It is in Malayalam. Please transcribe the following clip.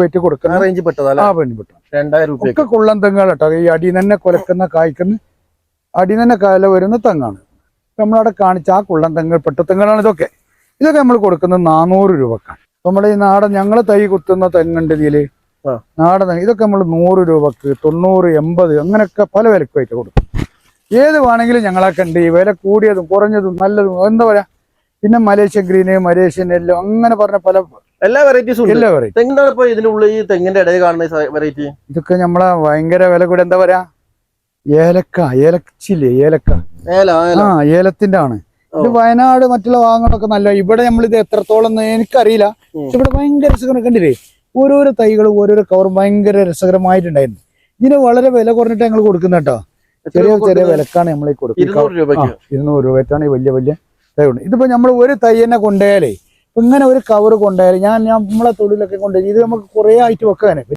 വെയിറ്റ് കൊടുക്കുന്ന റേഞ്ച് പെട്ടതല്ല. ആ പെണ്ണി പെട്ടു 2000 രൂപ ഒക്കെ കുള്ളൻ തെങ്ങുകൾ കേട്ടോ. ഈ അടി തന്നെ കൊലക്കുന്ന കായ്ക്കുന്ന അടി തന്നെ കാല വരുന്ന തെങ്ങാണ് നമ്മളവിടെ കാണിച്ച ആ കുള്ളൻ തെങ്ങ് പെട്ടത്തെങ്ങാണ്. ഇതൊക്കെ നമ്മൾ കൊടുക്കുന്നത് 400 രൂപക്കാണ്. നമ്മുടെ ഈ നാടൻ ഞങ്ങൾ തൈ കുത്തുന്ന തെങ്ങുണ്ട് ഇതില് നാടൻ തെങ്ങ്. ഇതൊക്കെ നമ്മൾ 100 രൂപക്ക് 90 80 അങ്ങനെയൊക്കെ പല വിലക്കുമായിട്ട് കൊടുക്കും. ഏത് വേണമെങ്കിലും ഞങ്ങളൊക്കെ ഉണ്ട്. ഈ വില കൂടിയതും കുറഞ്ഞതും നല്ലതും എന്താ പറയാ. പിന്നെ മലേഷ്യൻ ഗ്രീന് മലേഷ്യൻ എല്ലോ അങ്ങനെ പറഞ്ഞ പല എല്ലാ വെറൈറ്റീസും എല്ലാ വെറൈറ്റി. ഇതിനുള്ളിൽ ഈ തെങ്ങിന്റെ ഇടയിൽ കാണുന്ന വെറൈറ്റി ഇതൊക്കെ നമ്മളെ ഭയങ്കര വില കൂടി എന്താ പറയാ ഏലച്ചില്ലേ ഏലക്ക. ഏലത്തിന്റെ ആണ് ഇത്. വയനാട് മറ്റുള്ള ഭാഗങ്ങളൊക്കെ നല്ല. ഇവിടെ നമ്മളിത് എത്രത്തോളം എനിക്കറിയില്ല. ഇവിടെ ഭയങ്കര രസകരം കണ്ടില്ലേ. ഓരോരോ തൈകളും ഓരോരോ കവറും ഭയങ്കര രസകരമായിട്ടുണ്ടായിരുന്നു. ഇതിന് വളരെ വില കുറഞ്ഞിട്ട് ഞങ്ങൾ കൊടുക്കുന്ന കേട്ടോ. ചെറിയ ചെറിയ വിലക്കാണ് നമ്മളീ കൊടുക്കുന്നത്. 200 രൂപയ്ക്കാണ് ഈ വലിയ വലിയ തൈ ഉണ്ട്. ഇതിപ്പോ നമ്മൾ ഒരു തൈ തന്നെ കൊണ്ടുപോയാലേ ഇങ്ങനെ ഒരു കവർ കൊണ്ടുപോയാലേ നമ്മളെ തൊഴിലൊക്കെ കൊണ്ടുപോയി ഇത് നമുക്ക് കുറെ ആയിട്ട് വെക്കാനേ.